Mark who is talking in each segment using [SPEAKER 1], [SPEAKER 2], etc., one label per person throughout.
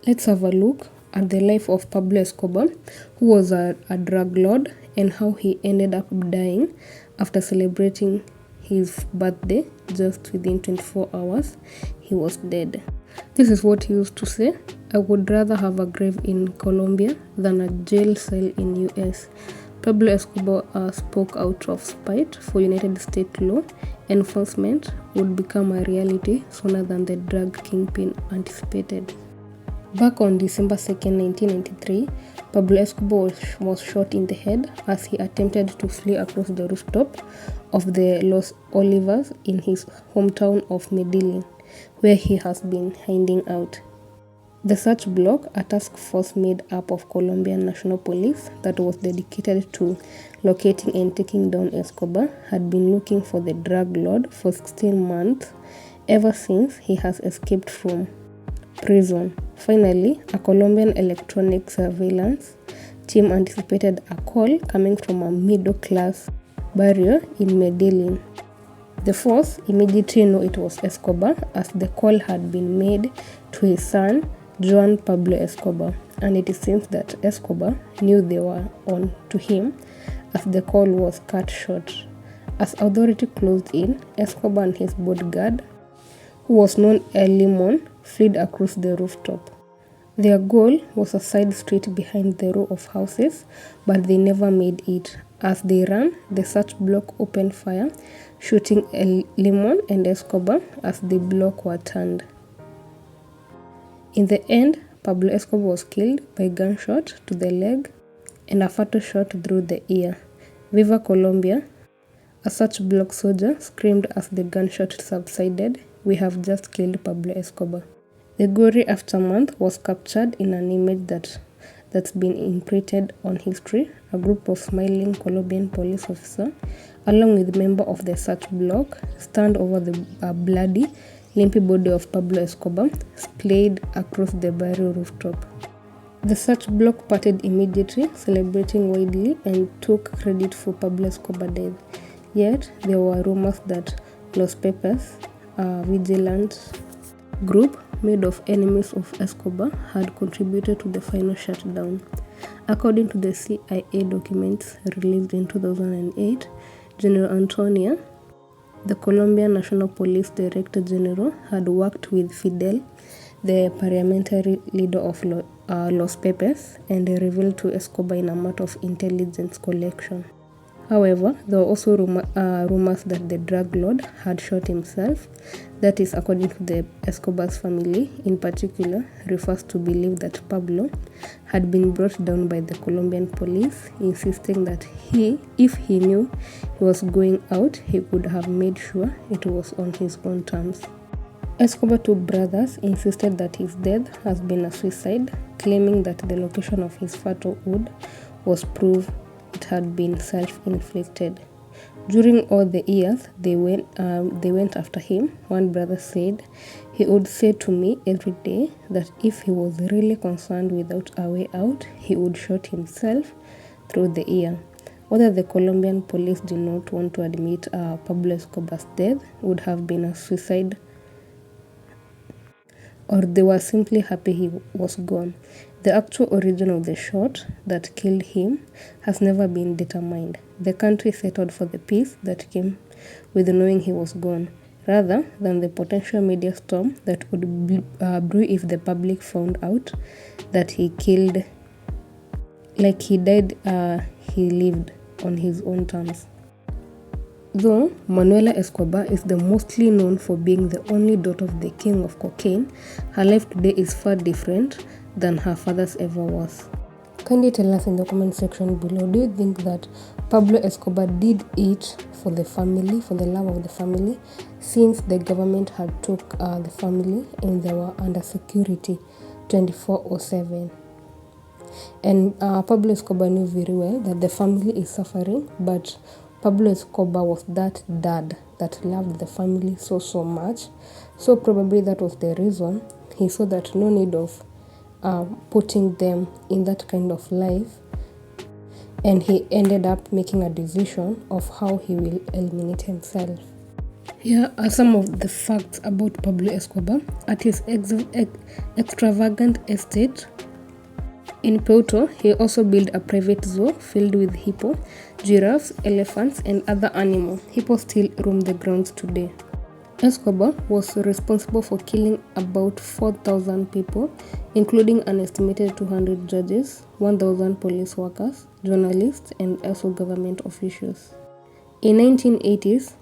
[SPEAKER 1] Let's have a look at the life of Pablo Escobar, who was a drug lord, and how he ended up dying after celebrating his birthday. Just within 24 hours, he was dead. This is what he used to say: "I would rather have a grave in Colombia than a jail cell in US." Pablo Escobar spoke out of spite for United States law enforcement would become a reality sooner than the drug kingpin anticipated. Back on December 2nd, 1993, Pablo Escobar was shot in the head as he attempted to flee across the rooftop of the Los Olivos in his hometown of Medellin, where he has been hiding out. The search block, a task force made up of Colombian National Police that was dedicated to locating and taking down Escobar, had been looking for the drug lord for 16 months, ever since he has escaped from prison. Finally, a Colombian electronic surveillance team anticipated a call coming from a middle-class barrio in Medellin. The force immediately knew it was Escobar, as the call had been made to his son, Juan Pablo Escobar, and it seems that Escobar knew they were on to him, as the call was cut short. As authority closed in, Escobar and his bodyguard, who was known as Limon, fled across the rooftop. Their goal was a side street behind the row of houses, but they never made it. As they ran, the search block opened fire, shooting El Limon and Escobar as the block were turned. In the end, Pablo Escobar was killed by gunshot to the leg and a fatal shot through the ear. Viva Colombia! A search block soldier screamed as the gunshot subsided, "We have just killed Pablo Escobar." The gory aftermath was captured in an image that's been imprinted on history. A group of smiling Colombian police officers, along with members of the search block, stand over the bloody, limpy body of Pablo Escobar, splayed across the barrio rooftop. The search block parted immediately, celebrating widely, and took credit for Pablo Escobar's death. Yet, there were rumors that Los Pepes, a vigilante group made of enemies of Escobar, had contributed to the final shutdown. According to the CIA documents released in 2008, General Antonio, the Colombian National Police Director General, had worked with Fidel, the parliamentary leader of Los Pepes, and revealed to Escobar in a matter of intelligence collection. However, there were also rumors that the drug lord had shot himself. That is, according to the Escobar's family, in particular, refers to believe that Pablo had been brought down by the Colombian police, insisting that if he knew he was going out, he would have made sure it was on his own terms. Escobar's two brothers insisted that his death has been a suicide, claiming that the location of his fatal wound was proof it had been self-inflicted. During all the years they went after him, one brother said, "He would say to me every day that if he was really concerned without a way out, he would shoot himself through the ear." Whether the Colombian police did not want to admit Pablo Escobar's death would have been a suicide, or they were simply happy he was gone. The actual origin of the shot that killed him has never been determined. The country settled for the peace that came with knowing he was gone, rather than the potential media storm that would brew if the public found out that he killed, like he died, he lived on his own terms. Though Manuela Escobar is the mostly known for being the only daughter of the king of cocaine, her life today is far different than her father's ever was. Kindly tell us in the comment section below, do you think that Pablo Escobar did it for the family, for the love of the family, since the government had took the family and they were under security 24/7? And Pablo Escobar knew very well that the family is suffering, but Pablo Escobar was that dad that loved the family so much. So probably that was the reason he saw that no need of putting them in that kind of life, and he ended up making a decision of how he will eliminate himself. Here are some of the facts about Pablo Escobar. At his extravagant estate in Puerto, he also built a private zoo filled with hippo, giraffes, elephants, and other animals. Hippo still roam the grounds today. Escobar was responsible for killing about 4,000 people, including an estimated 200 judges, 1,000 police workers, journalists, and also government officials. In 1980s,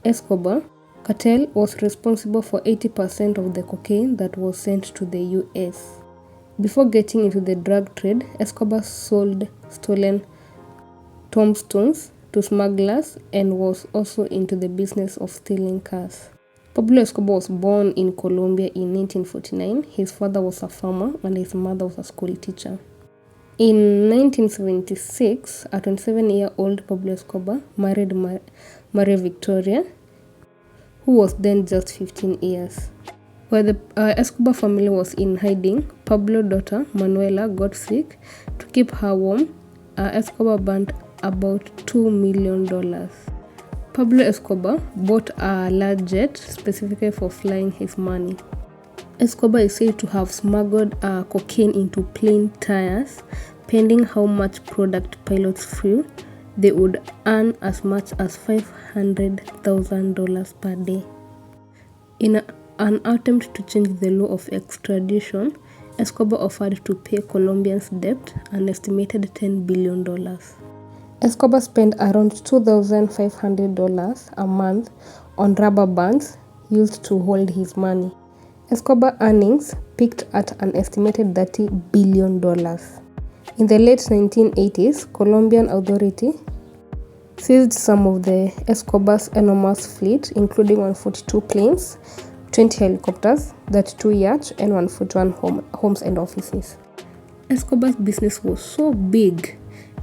[SPEAKER 1] Escobar Cartel was responsible for 80% of the cocaine that was sent to the US. Before getting into the drug trade, Escobar sold stolen tombstones to smugglers and was also into the business of stealing cars. Pablo Escobar was born in Colombia in 1949. His father was a farmer and his mother was a school teacher. In 1976, a 27-year-old Pablo Escobar married Maria Victoria, who was then just 15 years. While the Escobar family was in hiding, Pablo's daughter Manuela got sick. To keep her warm, Escobar burnt about $2 million. Pablo Escobar bought a large jet specifically for flying his money. Escobar is said to have smuggled cocaine into plane tires. Pending how much product pilots flew, they would earn as much as $500,000 per day. In an attempt to change the law of extradition, Escobar offered to pay Colombians' debt an estimated $10 billion. Escobar spent around $2,500 a month on rubber bands used to hold his money. Escobar earnings peaked at an estimated $30 billion. In the late 1980s, Colombian authorities seized some of the Escobar's enormous fleet, including 142 planes, 20 helicopters, 32 yachts, and 141 homes and offices. Escobar's business was so big,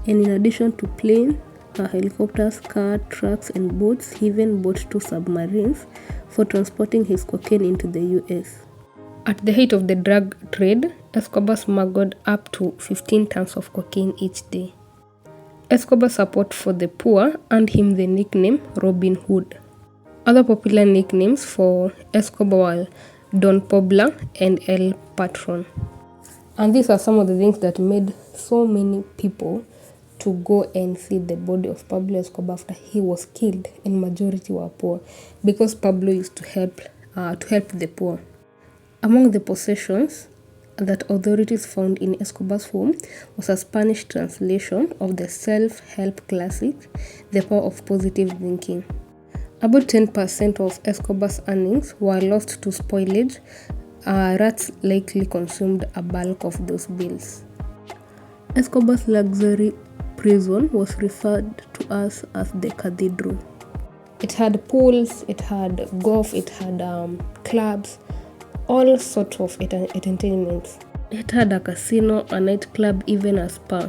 [SPEAKER 1] and in addition to planes, helicopters, cars, trucks, and boats, he even bought 2 submarines for transporting his cocaine into the US. At the height of the drug trade, Escobar smuggled up to 15 tons of cocaine each day. Escobar's support for the poor earned him the nickname Robin Hood. Other popular nicknames for Escobar were Don Pobla and El Patron. And these are some of the things that made so many people to go and see the body of Pablo Escobar after he was killed, and majority were poor, because Pablo used to help the poor. Among the possessions that authorities found in Escobar's home was a Spanish translation of the self-help classic, The Power of Positive Thinking. About 10% of Escobar's earnings were lost to spoilage. Rats likely consumed a bulk of those bills. Escobar's luxury prison was referred to us as the Cathedral. It had pools, it had golf, it had clubs, all sorts of entertainments. It had a casino, a nightclub, even a spa.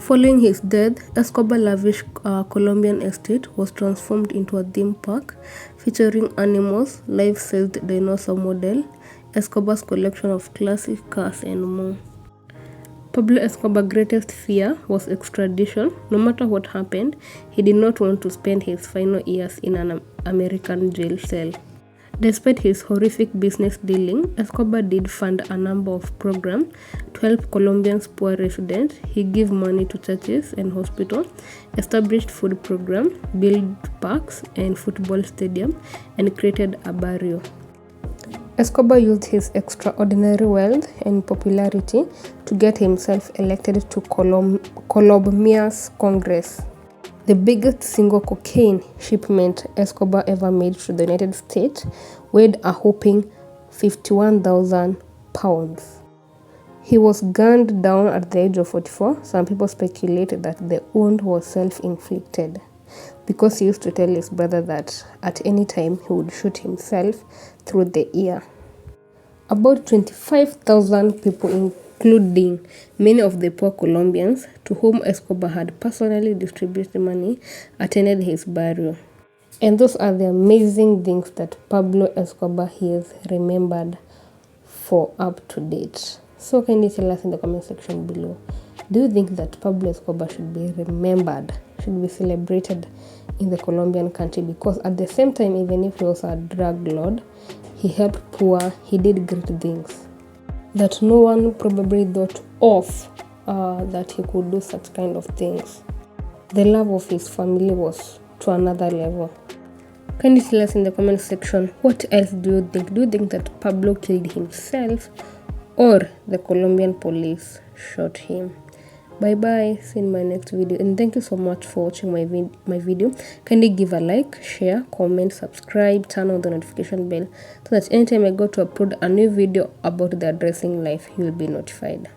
[SPEAKER 1] Following his death, Escobar's lavish Colombian estate was transformed into a theme park featuring animals, life-sized dinosaur model, Escobar's collection of classic cars, and more. Pablo Escobar's greatest fear was extradition. No matter what happened, he did not want to spend his final years in an American jail cell. Despite his horrific business dealing, Escobar did fund a number of programs to help Colombians' poor residents. He gave money to churches and hospitals, established food programs, built parks and football stadiums, and created a barrio. Escobar used his extraordinary wealth and popularity to get himself elected to Colombia's Congress. The biggest single cocaine shipment Escobar ever made to the United States weighed a whopping 51,000 pounds. He was gunned down at the age of 44. Some people speculate that the wound was self-inflicted, because he used to tell his brother that at any time he would shoot himself through the ear. About 25,000 people, including many of the poor Colombians to whom Escobar had personally distributed money, attended his burial. And those are the amazing things that Pablo Escobar is remembered for up to date. So kindly tell us in the comment section below, do you think that Pablo Escobar should be remembered, should be celebrated in the Colombian country, because at the same time, even if he was a drug lord, he helped poor, he did great things that no one probably thought of, that he could do such kind of things. The love of his family was to another level. Kindly tell us in the comment section, what else do you think? Do you think that Pablo killed himself or the Colombian police shot him? Bye bye, see you in my next video, and thank you so much for watching my video. Kindly give a like, share, comment, subscribe, turn on the notification bell so that anytime I go to upload a new video about the addressing life, you will be notified.